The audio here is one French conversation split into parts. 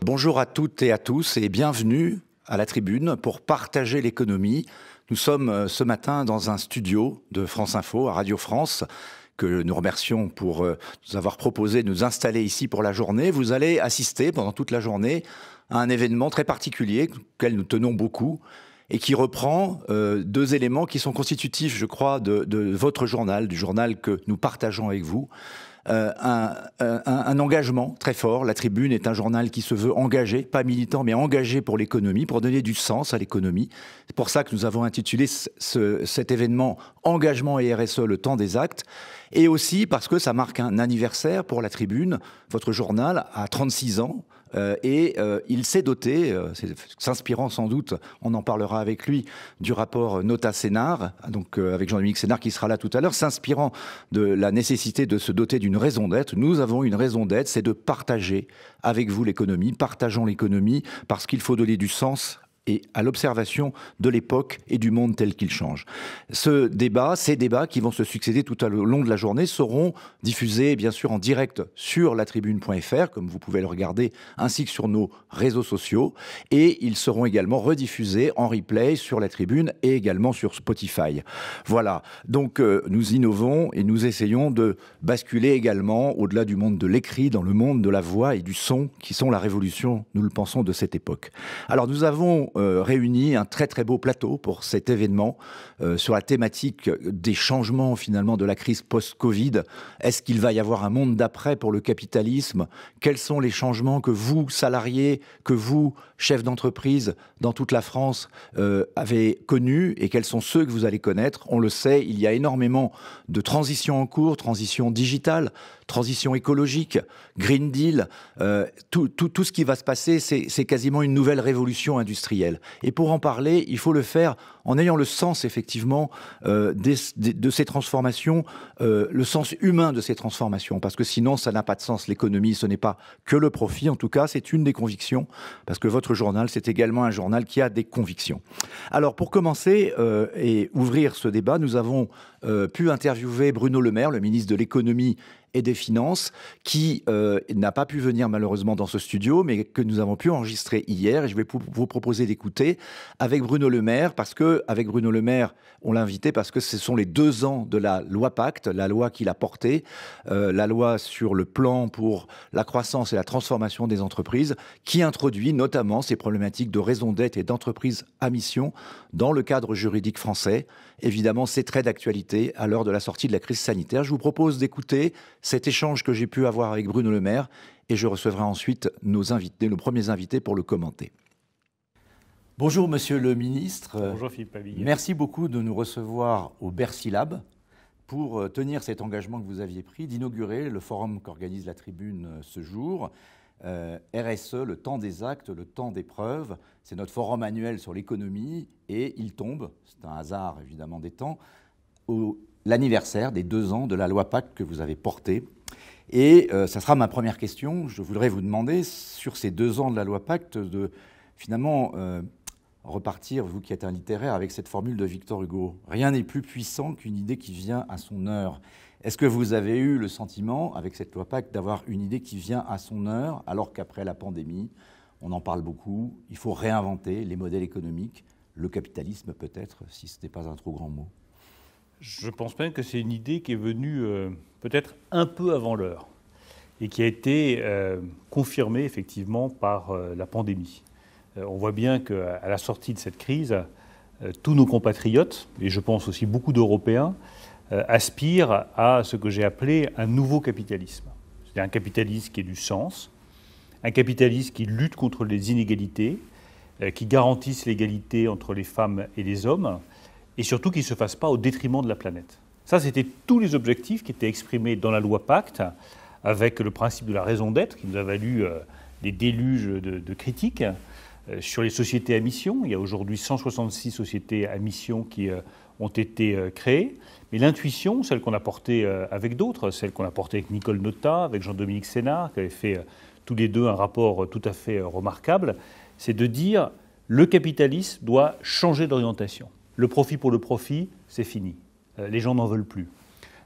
Bonjour à toutes et à tous et bienvenue à la tribune pour partager l'économie. Nous sommes ce matin dans un studio de France Info à Radio France que nous remercions pour nous avoir proposé de nous installer ici pour la journée. Vous allez assister pendant toute la journée à un événement très particulier auquel nous tenons beaucoup et qui reprend deux éléments qui sont constitutifs, je crois, de votre journal, du journal que nous partageons avec vous. Un engagement très fort. La Tribune est un journal qui se veut engagé, pas militant, mais engagé pour l'économie, pour donner du sens à l'économie. C'est pour ça que nous avons intitulé cet événement « Engagement et RSE, le temps des actes ». Et aussi parce que ça marque un anniversaire pour la Tribune. Votre journal a 36 ans. Il s'est doté, s'inspirant sans doute, on en parlera avec lui, du rapport Nota-Sénard, donc avec Jean-Dominique Sénard qui sera là tout à l'heure, s'inspirant de la nécessité de se doter d'une raison d'être. Nous avons une raison d'être, c'est de partager avec vous l'économie, partageons l'économie, parce qu'il faut donner du sens et à l'observation de l'époque et du monde tel qu'il change. Ces débats qui vont se succéder tout au long de la journée seront diffusés bien sûr en direct sur latribune.fr, comme vous pouvez le regarder, ainsi que sur nos réseaux sociaux. Et ils seront également rediffusés en replay sur la Tribune et également sur Spotify. Voilà, donc nous innovons et nous essayons de basculer également au-delà du monde de l'écrit, dans le monde de la voix et du son, qui sont la révolution, nous le pensons, de cette époque. Alors nous avons réuni un très très beau plateau pour cet événement sur la thématique des changements finalement de la crise post-Covid. Est-ce qu'il va y avoir un monde d'après pour le capitalisme? Quels sont les changements que vous, salariés, que vous, chefs d'entreprise dans toute la France, avez connus et quels sont ceux que vous allez connaître? On le sait, il y a énormément de transitions en cours, transition digitale, transition écologique, Green Deal, tout ce qui va se passer, c'est quasiment une nouvelle révolution industrielle. Et pour en parler, il faut le faire en ayant le sens, effectivement, de ces transformations, le sens humain de ces transformations, parce que sinon, ça n'a pas de sens. L'économie, ce n'est pas que le profit, en tout cas, c'est une des convictions, parce que votre journal, c'est également un journal qui a des convictions. Alors, pour commencer et ouvrir ce débat, nous avons pu interviewer Bruno Le Maire, le ministre de l'économie et des Finances, qui n'a pas pu venir malheureusement dans ce studio, mais que nous avons pu enregistrer hier. Et je vais vous proposer d'écouter avec Bruno Le Maire, parce que avec Bruno Le Maire, on l'a invité parce que ce sont les 2 ans de la loi Pacte, la loi qu'il a portée, la loi sur le plan pour la croissance et la transformation des entreprises, qui introduit notamment ces problématiques de raison d'être et d'entreprise à mission dans le cadre juridique français. Évidemment, c'est très d'actualité à l'heure de la sortie de la crise sanitaire. Je vous propose d'écouter cet échange que j'ai pu avoir avec Bruno Le Maire et je recevrai ensuite nos premiers invités pour le commenter. Bonjour Monsieur le Ministre. Bonjour Philippe Pavillet. Merci beaucoup de nous recevoir au Bercy Lab pour tenir cet engagement que vous aviez pris d'inaugurer le forum qu'organise la Tribune ce jour. RSE, le temps des actes, le temps des preuves. C'est notre forum annuel sur l'économie et il tombe, c'est un hasard évidemment des temps, l'anniversaire des 2 ans de la loi Pacte que vous avez portée. Et ça sera ma première question. Je voudrais vous demander, sur ces 2 ans de la loi Pacte, de finalement repartir, vous qui êtes un littéraire, avec cette formule de Victor Hugo. Rien n'est plus puissant qu'une idée qui vient à son heure. Est-ce que vous avez eu le sentiment, avec cette loi Pacte, d'avoir une idée qui vient à son heure, alors qu'après la pandémie, on en parle beaucoup, il faut réinventer les modèles économiques, le capitalisme peut-être, si ce n'est pas un trop grand mot? Je pense même que c'est une idée qui est venue peut-être un peu avant l'heure et qui a été confirmée effectivement par la pandémie. On voit bien qu'à la sortie de cette crise, tous nos compatriotes, et je pense aussi beaucoup d'Européens, aspirent à ce que j'ai appelé un nouveau capitalisme. C'est un capitalisme qui ait du sens, un capitalisme qui lutte contre les inégalités, qui garantisse l'égalité entre les femmes et les hommes, et surtout qui ne se fasse pas au détriment de la planète. Ça, c'était tous les objectifs qui étaient exprimés dans la loi Pacte, avec le principe de la raison d'être, qui nous a valu des déluges de critiques sur les sociétés à mission. Il y a aujourd'hui 166 sociétés à mission qui ont été créées. Mais l'intuition, celle qu'on a portée avec d'autres, celle qu'on a portée avec Nicole Notat, avec Jean-Dominique Sénard, qui avait fait tous les deux un rapport tout à fait remarquable, c'est de dire le capitalisme doit changer d'orientation. Le profit pour le profit, c'est fini. Les gens n'en veulent plus.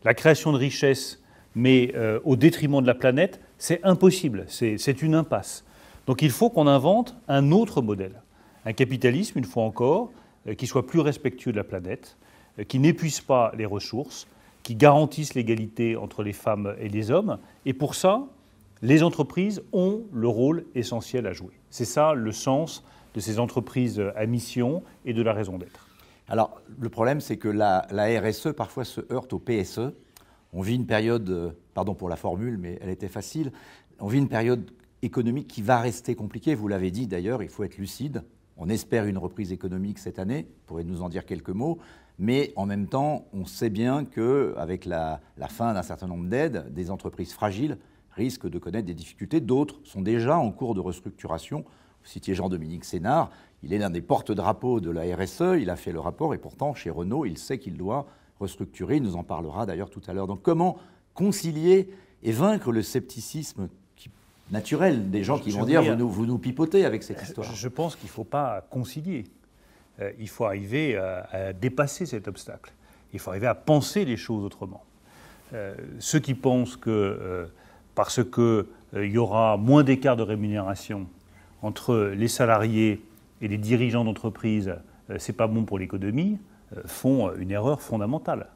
La création de richesses, mais au détriment de la planète, c'est impossible. C'est une impasse. Donc il faut qu'on invente un autre modèle, un capitalisme, une fois encore, qui soit plus respectueux de la planète, qui n'épuise pas les ressources, qui garantisse l'égalité entre les femmes et les hommes. Et pour ça, les entreprises ont le rôle essentiel à jouer. C'est ça le sens de ces entreprises à mission et de la raison d'être. Alors, le problème, c'est que la RSE parfois se heurte au PSE. On vit une période, pardon pour la formule, mais elle était facile, on vit une période économique qui va rester compliquée. Vous l'avez dit d'ailleurs, il faut être lucide. On espère une reprise économique cette année, vous pourrez nous en dire quelques mots, mais en même temps, on sait bien qu'avec la fin d'un certain nombre d'aides, des entreprises fragiles risquent de connaître des difficultés. D'autres sont déjà en cours de restructuration. Vous citiez Jean-Dominique Sénard, il est l'un des porte-drapeaux de la RSE, il a fait le rapport et pourtant, chez Renault, il sait qu'il doit restructurer. Il nous en parlera d'ailleurs tout à l'heure. Donc comment concilier et vaincre le scepticisme naturel des gens qui vont dire vous nous pipotez avec cette histoire? Je pense qu'il ne faut pas concilier. Il faut arriver à dépasser cet obstacle. Il faut arriver à penser les choses autrement. Ceux qui pensent que parce qu'il y aura moins d'écart de rémunération entre les salariés et les dirigeants d'entreprise, ce n'est pas bon pour l'économie, font une erreur fondamentale.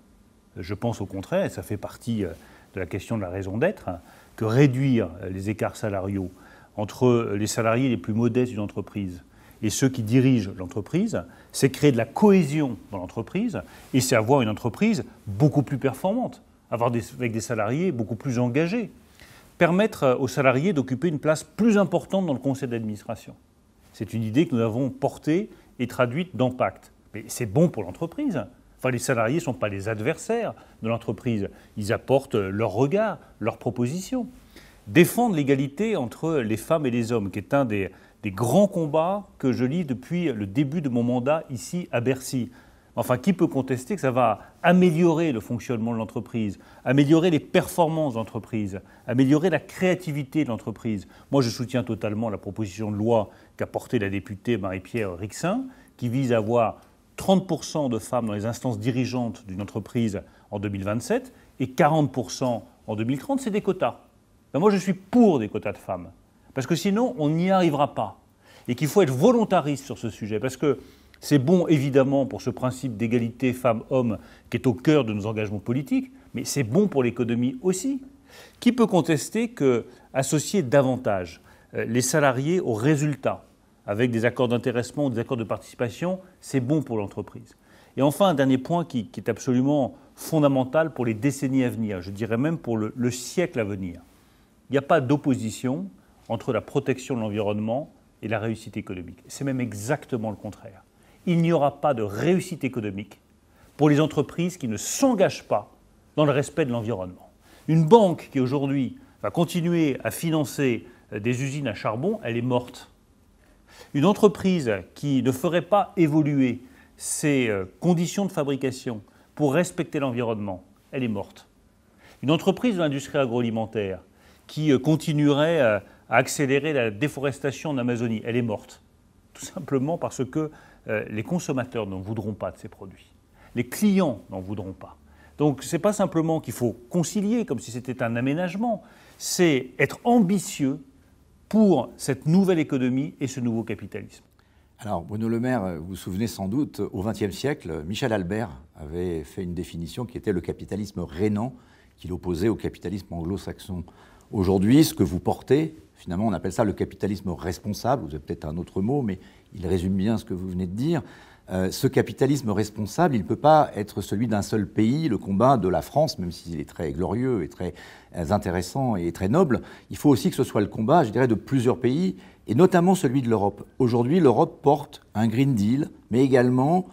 Je pense au contraire, et ça fait partie de la question de la raison d'être, que réduire les écarts salariaux entre les salariés les plus modestes d'une entreprise et ceux qui dirigent l'entreprise, c'est créer de la cohésion dans l'entreprise et c'est avoir une entreprise beaucoup plus performante, avec des salariés beaucoup plus engagés, permettre aux salariés d'occuper une place plus importante dans le conseil d'administration. C'est une idée que nous avons portée et traduite dans Pacte. Mais c'est bon pour l'entreprise. Enfin, les salariés ne sont pas les adversaires de l'entreprise. Ils apportent leur regard, leurs propositions. Défendre l'égalité entre les femmes et les hommes, qui est un des grands combats que je lis depuis le début de mon mandat ici à Bercy. Enfin, qui peut contester que ça va améliorer le fonctionnement de l'entreprise, améliorer les performances de l'entreprise, améliorer la créativité de l'entreprise? Moi, je soutiens totalement la proposition de loi qu'a portée la députée Marie-Pierre Rixain, qui vise à avoir 30% de femmes dans les instances dirigeantes d'une entreprise en 2027 et 40% en 2030, c'est des quotas. Ben moi, je suis pour des quotas de femmes, parce que sinon, on n'y arrivera pas. Et qu'il faut être volontariste sur ce sujet, parce que c'est bon, évidemment, pour ce principe d'égalité femmes-hommes qui est au cœur de nos engagements politiques, mais c'est bon pour l'économie aussi. Qui peut contester qu'associer davantage les salariés aux résultats, avec des accords d'intéressement ou des accords de participation, c'est bon pour l'entreprise? Et enfin, un dernier point qui est absolument fondamental pour les décennies à venir, je dirais même pour le siècle à venir. Il n'y a pas d'opposition entre la protection de l'environnement et la réussite économique. C'est même exactement le contraire. Il n'y aura pas de réussite économique pour les entreprises qui ne s'engagent pas dans le respect de l'environnement. Une banque qui aujourd'hui va continuer à financer des usines à charbon, elle est morte. Une entreprise qui ne ferait pas évoluer ses conditions de fabrication pour respecter l'environnement, elle est morte. Une entreprise de l'industrie agroalimentaire qui continuerait à accélérer la déforestation en Amazonie, elle est morte. Tout simplement parce que les consommateurs n'en voudront pas de ces produits. Les clients n'en voudront pas. Donc ce n'est pas simplement qu'il faut concilier comme si c'était un aménagement, c'est être ambitieux pour cette nouvelle économie et ce nouveau capitalisme. Alors Bruno Le Maire, vous vous souvenez sans doute, au XXe siècle, Michel Albert avait fait une définition qui était le capitalisme rénant, qu'il opposait au capitalisme anglo-saxon. Aujourd'hui, ce que vous portez, finalement on appelle ça le capitalisme responsable, vous avez peut-être un autre mot, mais il résume bien ce que vous venez de dire. Ce capitalisme responsable, il ne peut pas être celui d'un seul pays. Le combat de la France, même s'il est très glorieux et très intéressant et très noble, il faut aussi que ce soit le combat, je dirais, de plusieurs pays, et notamment celui de l'Europe. Aujourd'hui, l'Europe porte un Green Deal, mais également,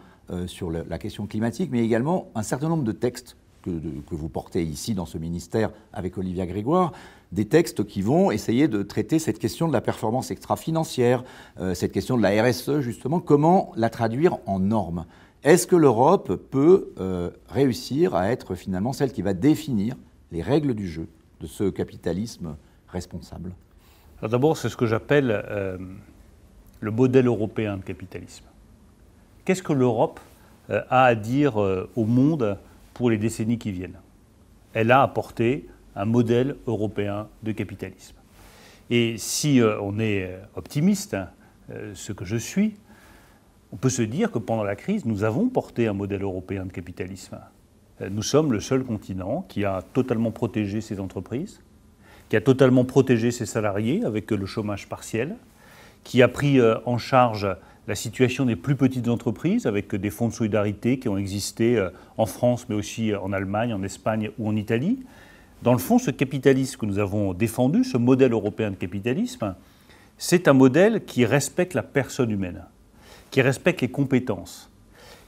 sur la question climatique, mais également un certain nombre de textes que vous portez ici dans ce ministère avec Olivia Grégoire, des textes qui vont essayer de traiter cette question de la performance extra-financière, cette question de la RSE, justement, comment la traduire en normes. Est-ce que l'Europe peut réussir à être finalement celle qui va définir les règles du jeu de ce capitalisme responsable? Alors d'abord, c'est ce que j'appelle le modèle européen de capitalisme. Qu'est-ce que l'Europe a à dire au monde pour les décennies qui viennent? Elle a apporté un modèle européen de capitalisme. Et si on est optimiste, ce que je suis, on peut se dire que pendant la crise, nous avons porté un modèle européen de capitalisme. Nous sommes le seul continent qui a totalement protégé ses entreprises, qui a totalement protégé ses salariés avec le chômage partiel, qui a pris en charge la situation des plus petites entreprises avec des fonds de solidarité qui ont existé en France, mais aussi en Allemagne, en Espagne ou en Italie. Dans le fond, ce capitalisme que nous avons défendu, ce modèle européen de capitalisme, c'est un modèle qui respecte la personne humaine, qui respecte les compétences,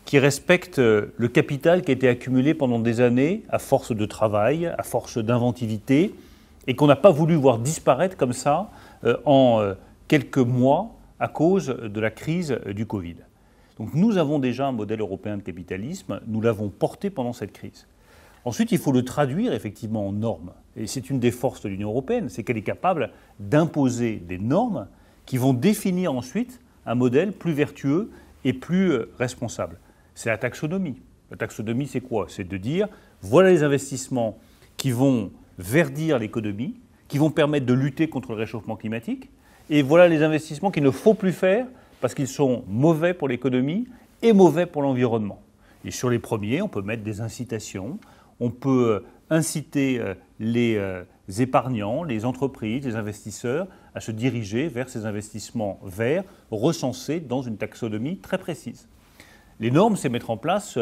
qui respecte le capital qui a été accumulé pendant des années à force de travail, à force d'inventivité, et qu'on n'a pas voulu voir disparaître comme ça en quelques mois à cause de la crise du Covid. Donc nous avons déjà un modèle européen de capitalisme, nous l'avons porté pendant cette crise. Ensuite, il faut le traduire effectivement en normes. Et c'est une des forces de l'Union européenne, c'est qu'elle est capable d'imposer des normes qui vont définir ensuite un modèle plus vertueux et plus responsable. C'est la taxonomie. La taxonomie, c'est quoi? C'est de dire, voilà les investissements qui vont verdir l'économie, qui vont permettre de lutter contre le réchauffement climatique, et voilà les investissements qu'il ne faut plus faire parce qu'ils sont mauvais pour l'économie et mauvais pour l'environnement. Et sur les premiers, on peut mettre des incitations, on peut inciter les épargnants, les entreprises, les investisseurs à se diriger vers ces investissements verts recensés dans une taxonomie très précise. Les normes, c'est mettre en place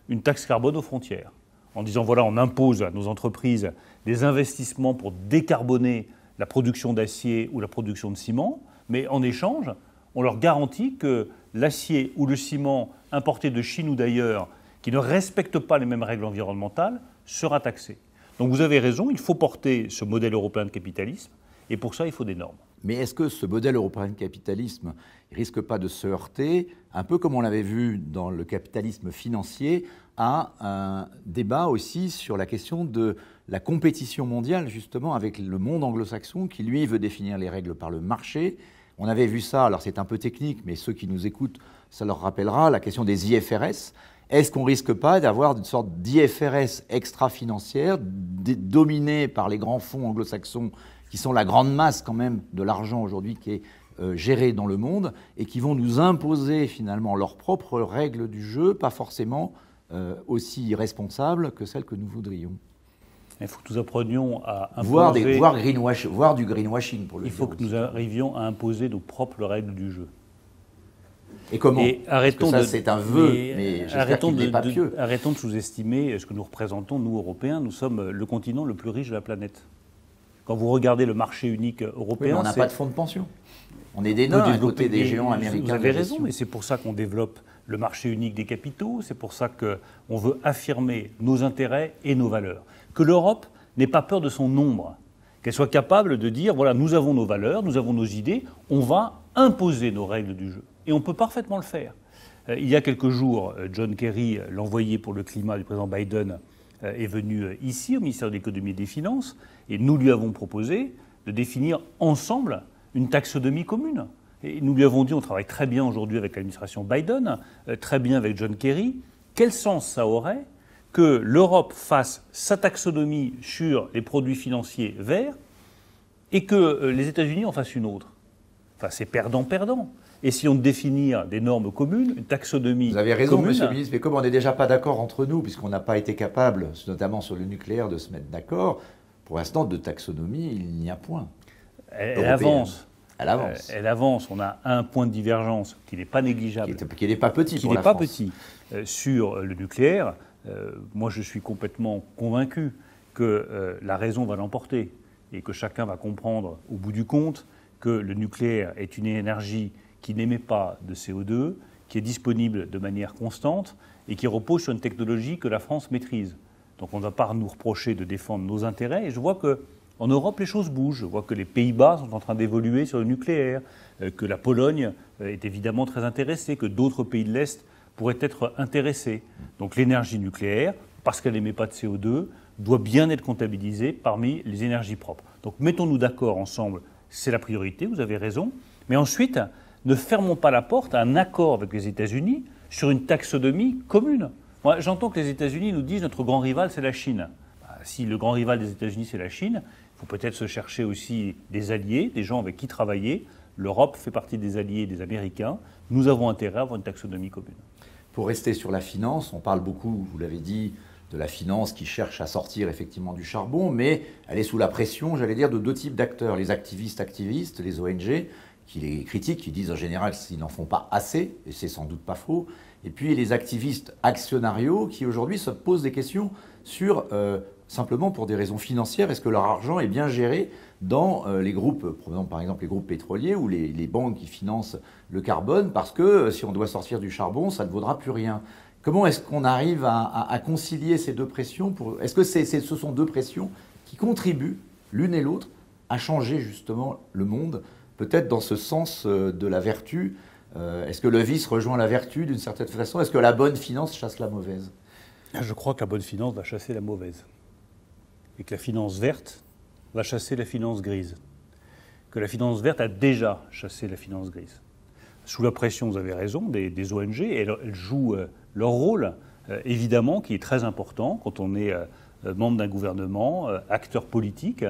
une taxe carbone aux frontières, en disant voilà, on impose à nos entreprises des investissements pour décarboner la production d'acier ou la production de ciment, mais en échange, on leur garantit que l'acier ou le ciment importé de Chine ou d'ailleurs, qui ne respecte pas les mêmes règles environnementales, sera taxé. Donc vous avez raison, il faut porter ce modèle européen de capitalisme, et pour ça, il faut des normes. Mais est-ce que ce modèle européen de capitalisme ne risque pas de se heurter, un peu comme on l'avait vu dans le capitalisme financier, à un débat aussi sur la question de la compétition mondiale, justement, avec le monde anglo-saxon, qui, lui, veut définir les règles par le marché. On avait vu ça, alors c'est un peu technique, mais ceux qui nous écoutent, ça leur rappellera la question des IFRS. Est-ce qu'on ne risque pas d'avoir une sorte d'IFRS extra-financière, dominée par les grands fonds anglo-saxons, qui sont la grande masse quand même de l'argent aujourd'hui qui est géré dans le monde, et qui vont nous imposer finalement leurs propres règles du jeu, pas forcément aussi irresponsables que celles que nous voudrions? Il faut que nous apprenions à imposer... Voir du greenwashing, pour le dire. Il faut que nous arrivions à imposer nos propres règles du jeu. Et comment? Parce que ça, c'est un vœu, mais j'espère qu'il n'est pas pieux. Arrêtons de sous-estimer ce que nous représentons, nous, Européens. Nous sommes le continent le plus riche de la planète. Quand vous regardez le marché unique européen... Oui, on n'a pas de fonds de pension. On est des nains à côté des géants américains. Vous avez raison, mais c'est pour ça qu'on développe le marché unique des capitaux, c'est pour ça qu'on veut affirmer nos intérêts et nos valeurs. Que l'Europe n'ait pas peur de son nombre, qu'elle soit capable de dire, voilà, nous avons nos valeurs, nous avons nos idées, on va imposer nos règles du jeu. Et on peut parfaitement le faire. Il y a quelques jours, John Kerry, l'envoyé pour le climat du président Biden, est venu ici, au ministère de l'économie et des finances, et nous lui avons proposé de définir ensemble une taxonomie commune. Et nous lui avons dit, on travaille très bien aujourd'hui avec l'administration Biden, très bien avec John Kerry. Quel sens ça aurait que l'Europe fasse sa taxonomie sur les produits financiers verts et que les États-Unis en fassent une autre? Enfin, c'est perdant-perdant. Essayons de définir des normes communes, une taxonomie commune. Vous avez raison, Monsieur le Ministre, mais comme on n'est déjà pas d'accord entre nous, puisqu'on n'a pas été capable, notamment sur le nucléaire, de se mettre d'accord, pour l'instant, de taxonomie, il n'y a point. Elle avance. Elle avance. Elle avance. On a un point de divergence qui n'est pas négligeable. Qui n'est pas petit pour la France. Qui n'est pas petit. Sur le nucléaire, moi je suis complètement convaincu que la raison va l'emporter et que chacun va comprendre au bout du compte que le nucléaire est une énergie qui n'émet pas de CO2, qui est disponible de manière constante et qui repose sur une technologie que la France maîtrise. Donc on ne va pas nous reprocher de défendre nos intérêts. Et je vois qu'en Europe, les choses bougent. Je vois que les Pays-Bas sont en train d'évoluer sur le nucléaire, que la Pologne est évidemment très intéressée, que d'autres pays de l'Est pourraient être intéressés. Donc l'énergie nucléaire, parce qu'elle n'émet pas de CO2, doit bien être comptabilisée parmi les énergies propres. Donc mettons-nous d'accord ensemble, c'est la priorité, vous avez raison. Mais ensuite, ne fermons pas la porte à un accord avec les États-Unis sur une taxonomie commune. Moi, j'entends que les États-Unis nous disent notre grand rival, c'est la Chine. Si le grand rival des États-Unis, c'est la Chine, il faut peut-être se chercher aussi des alliés, des gens avec qui travailler. L'Europe fait partie des alliés des Américains. Nous avons intérêt à avoir une taxonomie commune. Pour rester sur la finance, on parle beaucoup, vous l'avez dit, de la finance qui cherche à sortir effectivement du charbon, mais elle est sous la pression, j'allais dire, de deux types d'acteurs. Les activistes, les ONG, qui les critiquent, qui disent en général qu'ils n'en font pas assez, et c'est sans doute pas faux. Et puis les activistes actionnariaux qui aujourd'hui se posent des questions sur, simplement pour des raisons financières, est-ce que leur argent est bien géré dans les groupes, par exemple les groupes pétroliers ou les banques qui financent le carbone, parce que si on doit sortir du charbon, ça ne vaudra plus rien. Comment est-ce qu'on arrive à concilier ces deux pressions Est-ce que ce sont deux pressions qui contribuent, l'une et l'autre, à changer justement le monde, peut-être dans ce sens de la vertu? Est-ce que le vice rejoint la vertu d'une certaine façon? Est-ce que la bonne finance chasse la mauvaise? Je crois que la bonne finance va chasser la mauvaise. Et que la finance verte va chasser la finance grise. Que la finance verte a déjà chassé la finance grise. Sous la pression, vous avez raison, des ONG, elles jouent leur rôle, évidemment, qui est très important quand on est membre d'un gouvernement, acteur politique,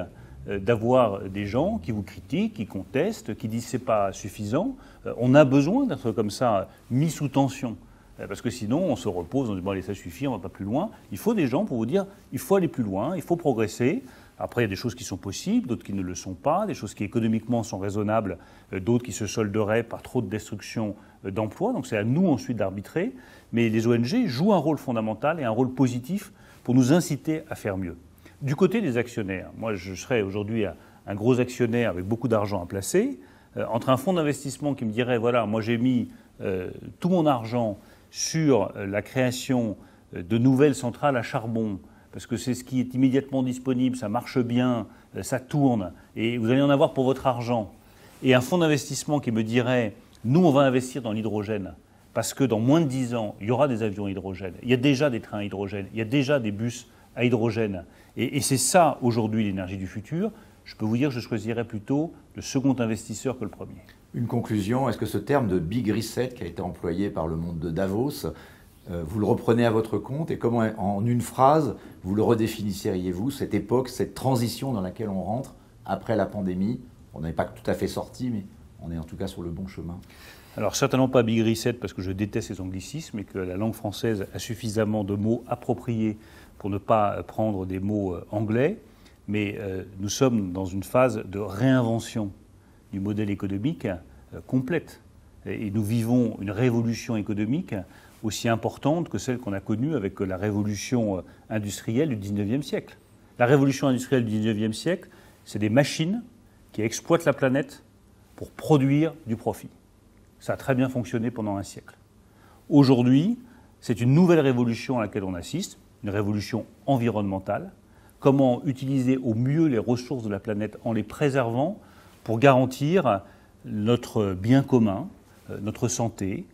d'avoir des gens qui vous critiquent, qui contestent, qui disent que ce n'est pas suffisant. On a besoin d'être comme ça, mis sous tension. Parce que sinon, on se repose, on dit bon, allez, ça suffit, on ne va pas plus loin. Il faut des gens pour vous dire il faut aller plus loin, il faut progresser. Après, il y a des choses qui sont possibles, d'autres qui ne le sont pas, des choses qui économiquement sont raisonnables, d'autres qui se solderaient par trop de destruction d'emplois. Donc c'est à nous ensuite d'arbitrer. Mais les ONG jouent un rôle fondamental et un rôle positif pour nous inciter à faire mieux. Du côté des actionnaires, moi je serais aujourd'hui un gros actionnaire avec beaucoup d'argent à placer, entre un fonds d'investissement qui me dirait voilà, moi j'ai mis tout mon argent sur la création de nouvelles centrales à charbon, parce que c'est ce qui est immédiatement disponible, ça marche bien, ça tourne, et vous allez en avoir pour votre argent. Et un fonds d'investissement qui me dirait, nous on va investir dans l'hydrogène, parce que dans moins de 10 ans, il y aura des avions hydrogène, il y a déjà des trains à hydrogène, il y a déjà des bus à hydrogène, et c'est ça aujourd'hui l'énergie du futur. Je peux vous dire que je choisirais plutôt le second investisseur que le premier. Une conclusion, est-ce que ce terme de Big Reset qui a été employé par le monde de Davos, vous le reprenez à votre compte et comment, en une phrase, vous le redéfinisseriez-vous, cette époque, cette transition dans laquelle on rentre après la pandémie? On n'est pas tout à fait sorti, mais on est en tout cas sur le bon chemin. Alors certainement pas Big Reset parce que je déteste les anglicismes et que la langue française a suffisamment de mots appropriés pour ne pas prendre des mots anglais. Mais nous sommes dans une phase de réinvention du modèle économique complète. Et nous vivons une révolution économique aussi importante que celle qu'on a connue avec la révolution industrielle du 19e siècle. La révolution industrielle du 19e siècle, c'est des machines qui exploitent la planète pour produire du profit. Ça a très bien fonctionné pendant un siècle. Aujourd'hui, c'est une nouvelle révolution à laquelle on assiste, une révolution environnementale. Comment utiliser au mieux les ressources de la planète en les préservant pour garantir notre bien commun, notre santé,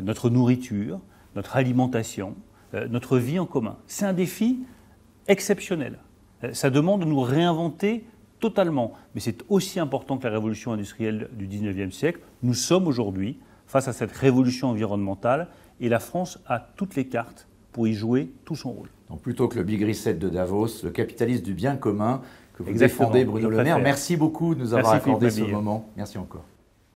notre nourriture, notre alimentation, notre vie en commun. C'est un défi exceptionnel. Ça demande de nous réinventer totalement. Mais c'est aussi important que la révolution industrielle du 19e siècle. Nous sommes aujourd'hui face à cette révolution environnementale et la France a toutes les cartes pour y jouer tout son rôle. Donc plutôt que le Big Reset de Davos, le capitalisme du bien commun que vous Exactement, défendez, Bruno Le Maire. Merci beaucoup de nous avoir accordé ce moment. Merci encore.